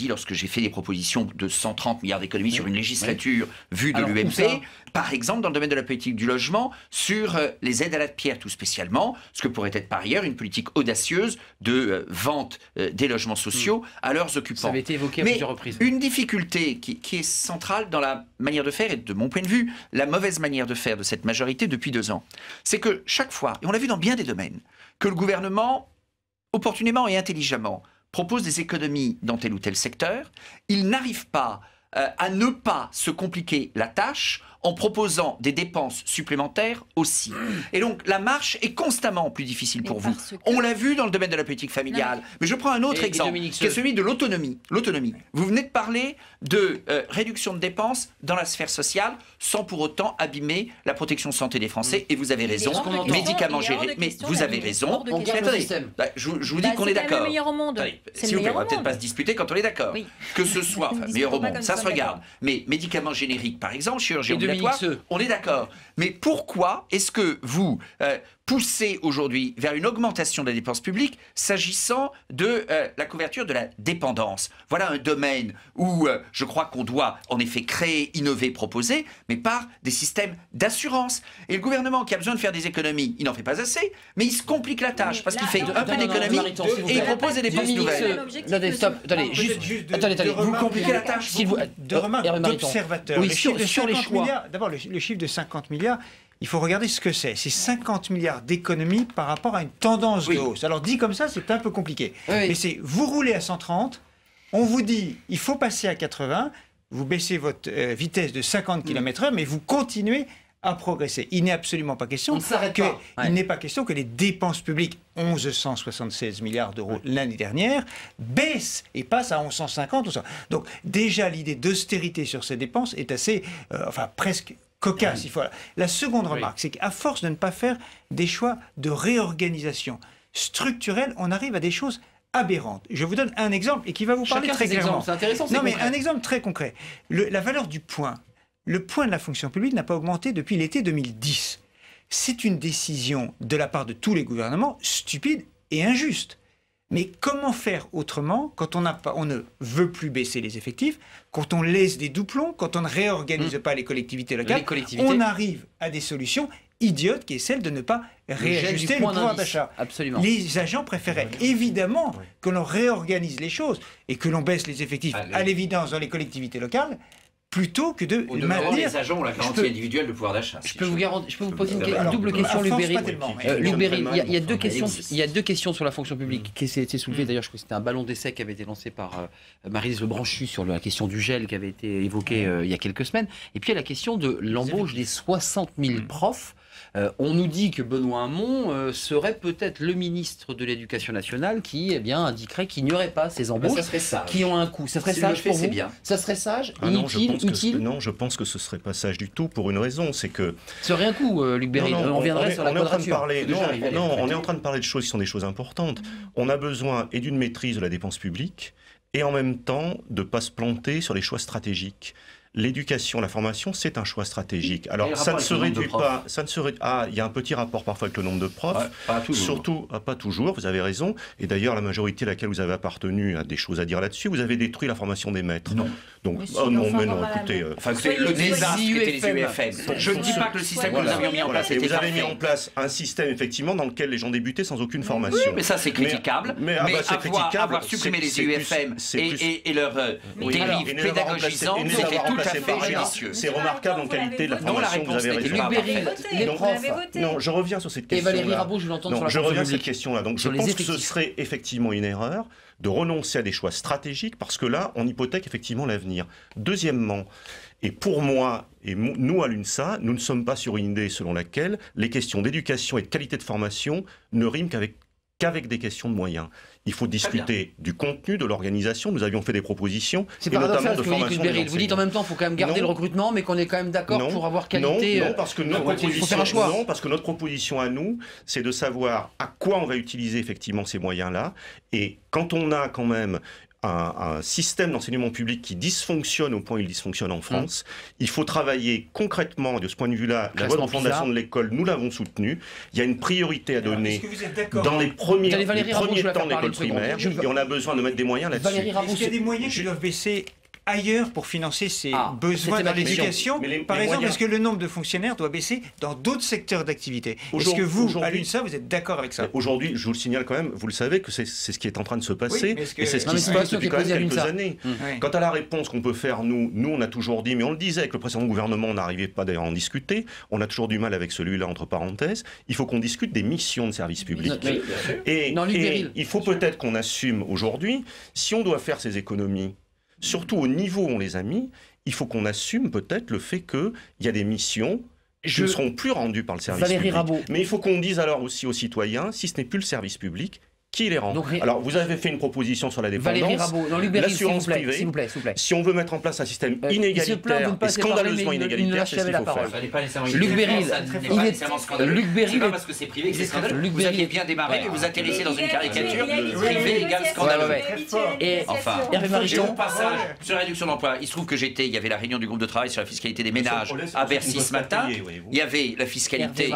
lorsque j'ai fait des propositions de 130 milliards d'économies sur une législature vue de l'UMP. Par exemple, dans le domaine de la politique du logement, sur les aides à la pierre tout spécialement, ce que pourrait être par ailleurs une politique audacieuse de vente des logements sociaux à leurs occupants. Ça avait été évoqué à plusieurs reprises. Une difficulté qui est centrale dans la manière de faire, et de mon point de vue, la mauvaise manière de faire de cette majorité depuis 2 ans, c'est que chaque fois, et on l'a vu dans bien des domaines, que le gouvernement, opportunément et intelligemment, propose des économies dans tel ou tel secteur, il n'arrive pas à ne pas se compliquer la tâche en proposant des dépenses supplémentaires aussi. Et donc, la marche est constamment plus difficile pour vous. On l'a vu dans le domaine de la politique familiale. Mais je prends un autre exemple, qui est celui de l'autonomie. L'autonomie. Vous venez de parler de réduction de dépenses dans la sphère sociale, sans pour autant abîmer la protection santé des Français. Et vous avez raison, médicaments gérés. Mais vous avez raison. Attendez, je vous dis qu'on est d'accord. C'est le meilleur au monde. S'il vous plaît, on va peut-être pas se disputer quand on est d'accord. Que ce soit, meilleur au monde, ça se regarde. Mais médicaments génériques, par exemple, chirurgie ambulatoire, on est d'accord. Mais pourquoi est-ce que vous poussez aujourd'hui vers une augmentation de la dépense publique s'agissant de la couverture de la dépendance? Voilà un domaine où je crois qu'on doit en effet créer, innover, proposer, mais par des systèmes d'assurance. Et le gouvernement qui a besoin de faire des économies, il n'en fait pas assez, mais il se complique la tâche parce qu'il fait un peu d'économies et il propose des dépenses nouvelles. Attendez, stop, attendez, attendez, vous compliquez la tâche. De remarques d'observateurs. Oui, sur les choix. D'abord, le chiffre de 50 milliards, il faut regarder ce que c'est. C'est 50 milliards d'économies par rapport à une tendance de hausse. Alors dit comme ça, c'est un peu compliqué. Mais c'est, vous roulez à 130, on vous dit, il faut passer à 80, vous baissez votre vitesse de 50 km/h, mais vous continuez à progresser. Il n'est absolument pas question il n'est pas question que les dépenses publiques, 1176 milliards d'euros l'année dernière, baissent et passent à 1150. Donc déjà, l'idée d'austérité sur ces dépenses est assez, presque cocasse. Il faut... La seconde remarque, c'est qu'à force de ne pas faire des choix de réorganisation structurelle, on arrive à des choses aberrantes. Je vous donne un exemple et qui va vous parler très clairement. C'est intéressant. Non, mais un exemple très concret. La valeur du point. Le point de la fonction publique n'a pas augmenté depuis l'été 2010. C'est une décision de la part de tous les gouvernements stupide et injuste. Mais comment faire autrement quand on ne veut plus baisser les effectifs, quand on laisse des doublons, quand on ne réorganise pas les collectivités locales, on arrive à des solutions idiote qui est celle de ne pas réajuster le pouvoir d'achat. Les agents préféraient évidemment que l'on réorganise les choses et que l'on baisse les effectifs à l'évidence dans les collectivités locales plutôt que de maintenir... Les agents ont la garantie individuelle de pouvoir d'achat. Je peux vous poser une double question, Luc Berry. Il y a deux questions sur la fonction publique qui s'étaient soulevées. D'ailleurs, je crois que c'était un ballon d'essai qui avait été lancé par Maryse Lebranchu sur la question du gel qui avait été évoquée il y a quelques semaines. Et puis il y a la question de l'embauche des 60 000 profs. On nous dit que Benoît Hamon serait peut-être le ministre de l'Éducation nationale qui indiquerait qu'il n'y aurait pas ces embauches qui ont un coût. Ça serait sage pour vous? Ça serait sage, utile? Non, je pense que ce ne serait pas sage du tout pour une raison, c'est que... Ce serait un coût, Luc Berry, on reviendrait sur la quadrature. On est en train de parler de choses qui sont des choses importantes. On a besoin et d'une maîtrise de la dépense publique et en même temps de ne pas se planter sur les choix stratégiques. L'éducation, la formation, c'est un choix stratégique. Alors, ça ne se réduit pas. Il y a un petit rapport parfois avec le nombre de profs. Ouais, pas toujours. Surtout, pas toujours, vous avez raison. Et d'ailleurs, la majorité à laquelle vous avez appartenu a des choses à dire là-dessus. Vous avez détruit la formation des maîtres. Non. Donc, écoutez. Les UFM. Je ne dis pas que le système que nous avions mis en place était parfait. Vous avez mis en place un système, effectivement, dans lequel les gens débutaient sans aucune formation. Oui, mais ça, c'est critiquable. Mais avoir supprimé les UFM et leur dérive pédagogisante, c'était tout. C'est remarquable en qualité de la formation que vous avez réussi. Non, je reviens sur cette question. Et Valérie Rabault, je l'entends sur la je reviens sur cette question-là. Donc je pense que ce serait effectivement une erreur de renoncer à des choix stratégiques parce que là, on hypothèque effectivement l'avenir. Deuxièmement, et pour moi, et nous à l'UNSA, nous ne sommes pas sur une idée selon laquelle les questions d'éducation et de qualité de formation ne riment qu'avec des questions de moyens. Il faut discuter du contenu, de l'organisation. Nous avions fait des propositions, et notamment de formation des enseignants. Vous dites en même temps qu'il faut quand même garder le recrutement, mais qu'on est quand même d'accord pour avoir qualité. Non, parce que notre proposition à nous, c'est de savoir à quoi on va utiliser effectivement ces moyens-là. Et quand on a quand même un système d'enseignement public qui dysfonctionne au point où il dysfonctionne en France. Il faut travailler concrètement de ce point de vue-là. La loi de fondation de l'école, nous l'avons soutenue. Il y a une priorité à donner dans les premiers temps de l'école primaire. Et on a besoin de mettre des moyens là-dessus. Est-ce qu'il y a des moyens qui doivent baisser ailleurs pour financer ces besoins dans l'éducation? Par exemple, est-ce que le nombre de fonctionnaires doit baisser dans d'autres secteurs d'activité? Est-ce que vous, à l'UNSA, vous êtes d'accord avec ça? Aujourd'hui, je vous le signale quand même, vous le savez que c'est ce qui est en train de se passer, et c'est ce qui se passe depuis quand même quelques années. Quant à la réponse qu'on peut faire, nous on a toujours dit, mais on le disait avec le précédent gouvernement, on n'arrivait pas d'ailleurs à en discuter, on a toujours du mal avec celui-là, entre parenthèses, il faut qu'on discute des missions de service public. Et il faut peut-être qu'on assume aujourd'hui, si on doit faire ces économies, surtout au niveau où on les a mis, il faut qu'on assume peut-être le fait qu'il y a des missions qui ne seront plus rendues par le service public. Mais il faut qu'on dise alors aussi aux citoyens, si ce n'est plus le service public, qui les rend. Alors, vous avez fait une proposition sur la dépendance, l'assurance privée. S'il vous plaît. Si on veut mettre en place un système inégalitaire et scandaleusement inégalitaire, c'est ce qu'il faut faire. Luc Beryl, c'est pas parce que c'est privé que c'est scandaleux. Vous aviez bien démarré, mais vous atterrissez dans une caricature. Privé égale scandaleux. Et enfin, j'ai mon passage sur la réduction d'emploi. Il se trouve que il y avait la réunion du groupe de travail sur la fiscalité des ménages à Bercy ce matin. Il y avait la fiscalité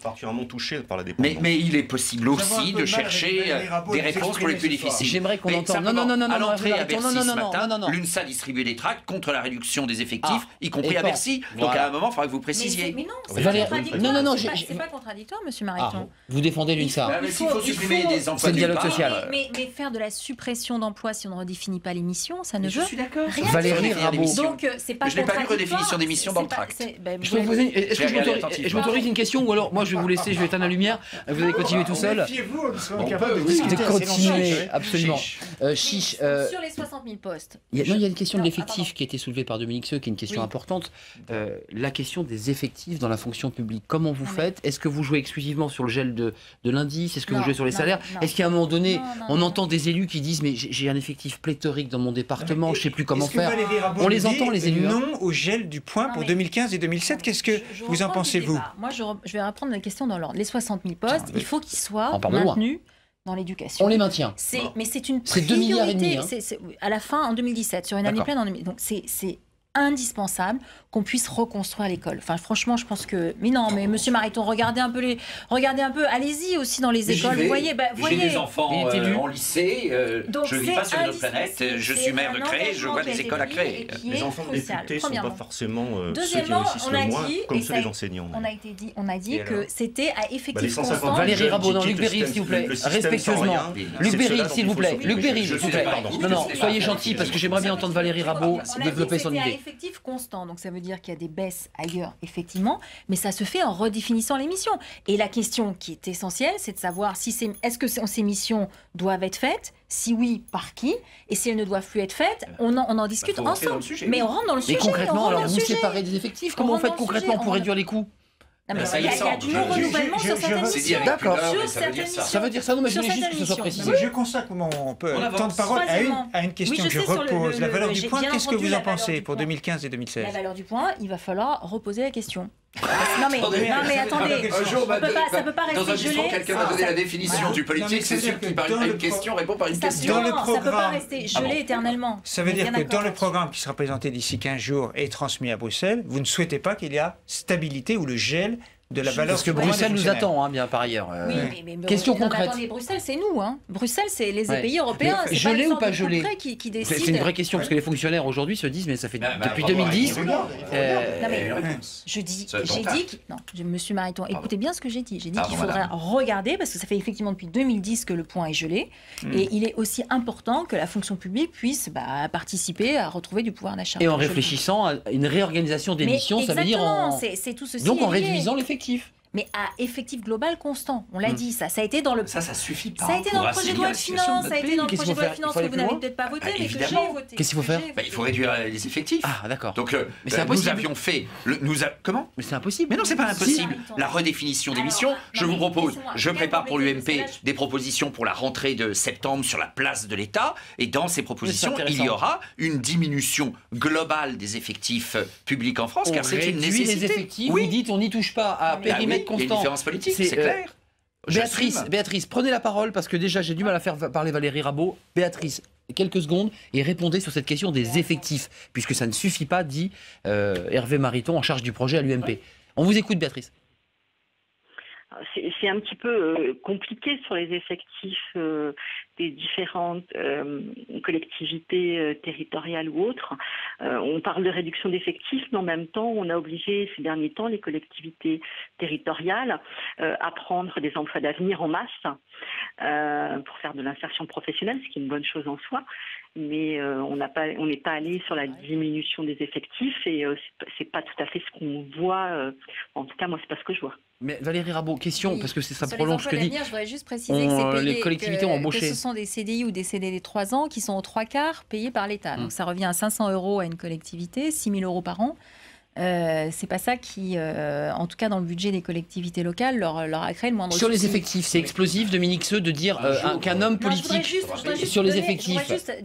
particulièrement touchée par la dépendance. Mais il est possible aussi de chercher des réponses pour les plus difficiles. J'aimerais qu'on entende. À l'entrée à Bercy ce matin, l'UNSA distribuait des tracts contre la réduction des effectifs, y compris à Bercy. Donc à un moment, il faudrait que vous précisiez. Mais non, c'est pas contradictoire, monsieur Mariton. Vous défendez l'UNSA. Il faut supprimer des emplois. C'est le dialogue social. Mais faire de la suppression d'emplois si on ne redéfinit pas les missions, ça ne veut rien dire. Valérie Rabault. Donc c'est pas contradictoire. Je n'ai pas lu redéfinition des missions dans le tract. Est-ce que je m'autorise une question ou alors moi je vais vous laisser, je vais éteindre la lumière, vous allez continuer tout seul. Méfiez-vous, on sera capable de discuter. Continuer, absolument. Chiche. Sur les 60 000 postes. Il y a une question de l'effectif qui a été soulevée par Dominique Seux, qui est une question importante. La question des effectifs dans la fonction publique. Comment vous faites? Est-ce que vous jouez exclusivement sur le gel de l'indice? Est-ce que vous jouez sur les salaires? Est-ce qu'à un moment donné, on entend des élus qui disent mais j'ai un effectif pléthorique dans mon département, je ne sais plus comment faire? On les entend, les élus. Non au gel du point pour 2015 et 2007. Qu'est-ce que vous en pensez, vous? Moi, je vais reprendre la question dans l'ordre. Les 60 000 postes, il faut qu'ils soient maintenus dans l'éducation. On les maintient. Mais c'est une priorité. C'est 2,5 milliards. À la fin, en 2017, sur une année pleine, donc c'est indispensable qu'on puisse reconstruire l'école. Enfin, franchement, je pense que... Mais non, mais monsieur Mariton, regardez un peu, allez-y aussi dans les écoles. Vous voyez, j'ai des enfants en lycée, je ne vis pas sur une autre planète, je suis maire de Cré, je vois des écoles à créer. Les enfants de députés ne sont pas forcément ceux qui réussissent le moins, comme ceux des enseignants. On a dit que c'était à effectif constant. Valérie Rabault, non, Luc Beryl, s'il vous plaît, respectueusement. Luc Beryl, s'il vous plaît. Luc Beryl, s'il vous plaît. Non, soyez gentil, parce que j'aimerais bien entendre Valérie Rabault développer son idée. Effectif constant, donc ça veut dire qu'il y a des baisses ailleurs, effectivement, mais ça se fait en redéfinissant les missions. Et la question qui est essentielle, c'est de savoir si est-ce que ces missions doivent être faites, si oui, par qui, et si elles ne doivent plus être faites, on en discute ensemble. Mais on rentre dans le sujet. Mais concrètement, alors vous séparez des effectifs, comment vous faites concrètement pour réduire les coûts? Il y a du non-renouvellement sur certaines missions. D'accord. Ça veut dire ça, non, mais je voulais juste que ce soit précisé. Je consacre mon temps de parole à une question que je repose. La valeur du point, qu'est-ce que vous en pensez pour 2015 et 2016? La valeur du point, il va falloir reposer la question. Non mais attendez, ça peut pas rester gelé. Quelqu'un va donner la définition du politique, c'est sûr qu'il par une question répond par une question. Ça ne peut pas rester gelé éternellement. Ça veut dire que dans le programme qui sera présenté d'ici 15 jours et transmis à Bruxelles, vous ne souhaitez pas qu'il y ait stabilité ou le gel de la valeur. Parce que Bruxelles nous attend, bien par ailleurs. Mais question concrète. Attendez, Bruxelles, c'est nous. Bruxelles, c'est les pays européens. Gelé ou pas gelé qui décident. C'est une vraie question, parce que les fonctionnaires aujourd'hui se disent, mais ça fait depuis 2010. J'ai dit non, monsieur Mariton, écoutez bien ce que j'ai dit. J'ai dit qu'il faudra regarder, parce que ça fait effectivement depuis 2010 que le point est gelé, et il est aussi important que la fonction publique puisse participer à retrouver du pouvoir d'achat. Et en réfléchissant à une réorganisation des missions, ça veut dire c'est tout ceci. Donc en réduisant l'effectif. Mais à effectif global constant. On l'a dit, ça a été dans le... Ça suffit pas. Ça a été dans le projet de loi de finances, ça a été dans le projet de loi de finances que vous n'avez peut-être pas voté, mais que j'ai voté. Qu'est-ce qu'il faut faire? Il faut réduire les effectifs. Ah, d'accord. Donc, nous avions fait... Comment? Mais c'est impossible. Mais non, c'est pas impossible. La redéfinition des missions, je vous propose, je prépare pour l'UMP des propositions pour la rentrée de septembre sur la place de l'État, et dans ces propositions, il y aura une diminution globale des effectifs publics en France, car c'est une nécessité. Les effectifs, vous dites on n'y touche pas à périmètre constant. Il y a une différence politique, c'est clair. Béatrice, prenez la parole parce que déjà j'ai du mal à faire parler Valérie Rabault. Béatrice, quelques secondes et répondez sur cette question des effectifs, puisque ça ne suffit pas, dit Hervé Mariton en charge du projet à l'UMP. On vous écoute, Béatrice. C'est un petit peu compliqué sur les effectifs des différentes collectivités territoriales ou autres. On parle de réduction d'effectifs, mais en même temps, on a obligé ces derniers temps les collectivités territoriales à prendre des emplois d'avenir en masse pour faire de l'insertion professionnelle, ce qui est une bonne chose en soi. Mais on n'est pas allé sur la diminution des effectifs et c'est pas tout à fait ce qu'on voit. En tout cas, moi, c'est pas ce que je vois. Mais Valérie Rabault, question, parce que ça prolonge ce que dit. Je voudrais juste préciser que les collectivités ont embauché. Que ce sont des CDI ou des CDD 3 ans qui sont aux 3/4 payés par l'État. Donc ça revient à 500 € à une collectivité, 6 000 € par an. C'est pas ça qui, en tout cas dans le budget des collectivités locales, leur a créé le moindre Sur souci. les effectifs, c'est explosif, Dominique Seux, de dire qu'un homme politique, sur les effectifs,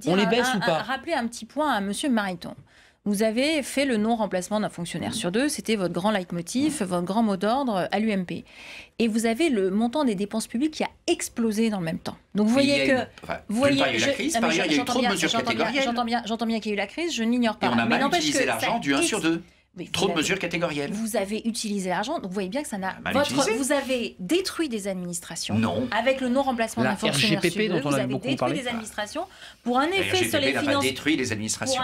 on les baisse ou pas? Rappeler un petit point à Monsieur Mariton. Vous avez fait le non-remplacement d'un fonctionnaire sur 2, c'était votre grand leitmotiv, votre grand mot d'ordre à l'UMP. Et vous avez le montant des dépenses publiques qui a explosé dans le même temps. Donc vous voyez que... Vous voyez, il y a eu la crise, par ailleurs, il y a eu trop de mesures catégorielles. J'entends bien qu'il y a eu la crise, je n'ignore pas. Et on a mal utilisé l'argent du 1 sur 2. Trop de mesures catégorielles. Vous avez utilisé l'argent, donc vous voyez bien que ça n'a... Vous avez détruit des administrations. Non. Avec le non-remplacement d'un fonctionnaire RGPP, sur 2, dont on a beaucoup détruit parlé. des administrations pour un effet sur les finances... n'a pas détruit les administrations.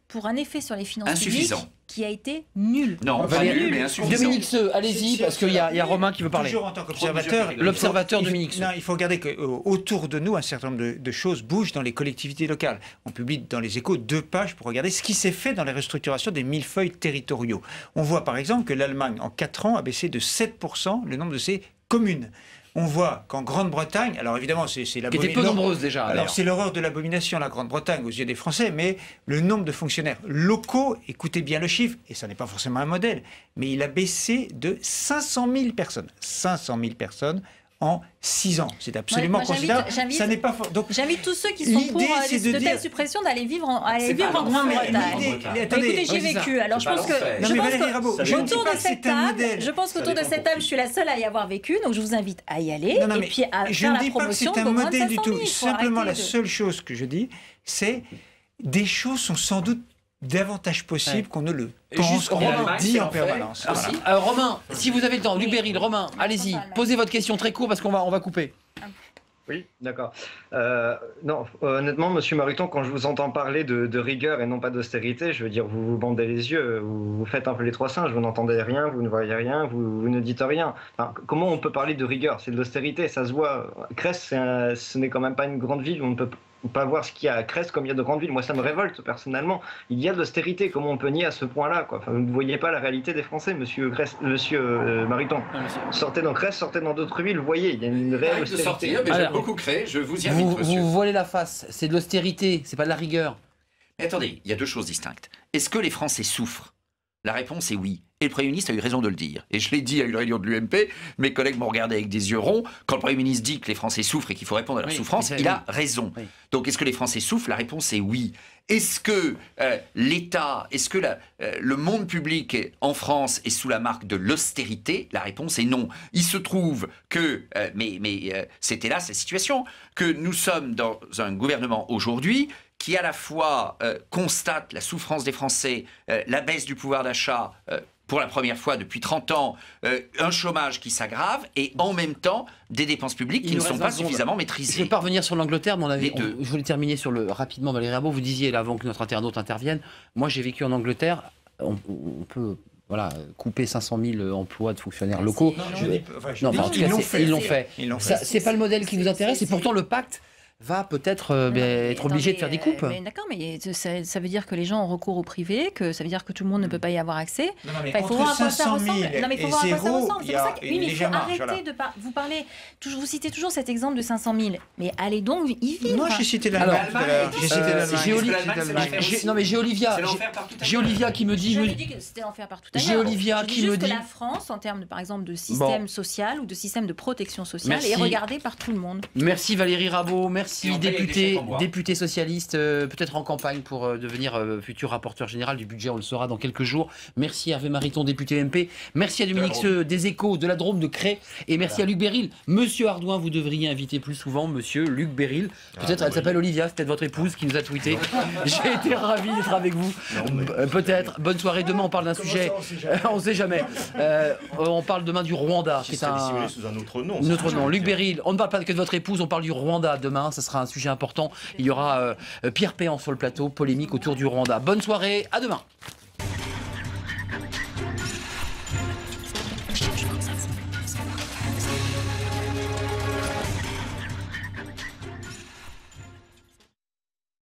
Pour un effet sur les finances insuffisant. publiques qui a été nul. Non, pas nul, mais insuffisant. Dominique Seux, allez-y, parce qu'il y a Romain qui veut parler. Toujours en tant qu'observateur, l'observateur Dominique Seux. Non, il faut regarder qu'autour de nous, un certain nombre de choses bougent dans les collectivités locales. On publie dans les Échos 2 pages pour regarder ce qui s'est fait dans les restructurations des millefeuilles territoriaux. On voit par exemple que l'Allemagne, en 4 ans, a baissé de 7% le nombre de ses communes. On voit qu'en Grande-Bretagne, alors évidemment, c'est l'abomination. Qui était peu nombreuse déjà. Alors c'est l'horreur de l'abomination, la Grande-Bretagne, aux yeux des Français, mais le nombre de fonctionnaires locaux, écoutez bien le chiffre, et ça n'est pas forcément un modèle, mais il a baissé de 500 000 personnes. 500 000 personnes en 6 ans. C'est absolument considérable. Ça n'est pas donc j'invite tous ceux qui sont pour de telles suppressions d'aller vivre en Grande-Bretagne. Écoutez, j'y ai vécu. Alors je pense qu'autour de cette table, je suis la seule à y avoir vécu, donc je vous invite à y aller et puis à faire la promotion de moins de 500 000. Je ne dis pas que c'est un modèle du tout. Simplement, la seule chose que je dis, c'est des choses sont sans doute davantage possible qu'on ne le pense, qu'on le dit en permanence. Voilà. Romain, si vous avez le temps, Luc Beryl, Romain, allez-y, posez votre question très court parce qu'on va couper. Oui, d'accord. Non, honnêtement, Monsieur Mariton, quand je vous entends parler de rigueur et non pas d'austérité, je veux dire, vous vous bandez les yeux, vous faites un peu les trois singes, vous n'entendez rien, vous ne voyez rien, vous ne dites rien. Enfin, comment on peut parler de rigueur? C'est de l'austérité, ça se voit. Crest, ce n'est quand même pas une grande ville, on ne peut pas voir ce qu'il y a à Crest comme il y a de grandes villes. Moi, ça me révolte personnellement. Il y a de l'austérité. Comment on peut nier à ce point-là, quoi? Enfin, vous ne voyez pas la réalité des Français, Monsieur Mariton. Sortez dans Crest, sortez dans d'autres villes. Vous voyez, il y a une réelle austérité. De sortir, mais j'aime beaucoup créer. Je vous y invite, monsieur. Vous voilez la face. C'est de l'austérité. C'est pas de la rigueur. Mais attendez, il y a 2 choses distinctes. Est-ce que les Français souffrent? La réponse est oui. Et le Premier ministre a eu raison de le dire. Et je l'ai dit à une réunion de l'UMP, mes collègues m'ont regardé avec des yeux ronds. Quand le Premier ministre dit que les Français souffrent et qu'il faut répondre à leur souffrance, il a raison. Oui. Donc est-ce que les Français souffrent? La réponse est oui. Est-ce que l'État, est-ce que le monde public en France est sous la marque de l'austérité? La réponse est non. Il se trouve que, c'était là cette situation, que nous sommes dans un gouvernement aujourd'hui qui à la fois constate la souffrance des Français, la baisse du pouvoir d'achat pour la première fois depuis 30 ans, un chômage qui s'aggrave et en même temps des dépenses publiques qui ne sont pas suffisamment maîtrisées. Je ne vais pas revenir sur l'Angleterre, mais je voulais terminer sur rapidement, Valérie Rabault, vous disiez là, avant que notre internaute intervienne, moi j'ai vécu en Angleterre, on peut... Voilà, couper 500 000 emplois de fonctionnaires locaux. Ils l'ont fait. C'est pas le modèle qui vous intéresse et pourtant le pacte va peut-être être obligé de faire des coupes. D'accord, mais ça veut dire que les gens ont recours au privé, que ça veut dire que tout le monde ne peut pas y avoir accès. Il faut voir à quoi ça ressemble. Non, mais il faut voir à quoi ça ressemble. C'est pour ça qu'il faut arrêter de vous parler. Vous citez toujours cet exemple de 500 000. Mais allez donc y vivre. Moi, j'ai cité l'Allemagne. Non, mais j'ai Olivia qui me dit. Je dis que c'était l'enfer partout ailleurs. J'ai Olivia qui me dit. Que la France, en termes par exemple de système social ou de système de protection sociale, est regardée par tout le monde. Merci Valérie Rabault. Merci, député socialiste, peut-être en campagne pour devenir futur rapporteur général du budget, on le saura dans quelques jours. Merci Hervé Mariton, député MP. Merci à Dominique Seux, des Échos, de la Drôme, de Cré. Et merci à Luc Béril. Monsieur Ardouin, vous devriez inviter plus souvent Monsieur Luc Béril. Peut-être elle s'appelle Olivia, c'est peut-être votre épouse qui nous a tweeté. J'ai été ravi d'être avec vous. Peut-être. Bonne soirée. Demain, on parle d'un sujet. On ne sait jamais. On parle demain du Rwanda. Qui est dissimulé sous un autre nom. Notre nom. Luc Béril. On ne parle pas que de votre épouse, on parle du Rwanda demain. Ce sera un sujet important. Il y aura Pierre Péan sur le plateau, polémique autour du Rwanda. Bonne soirée. À demain.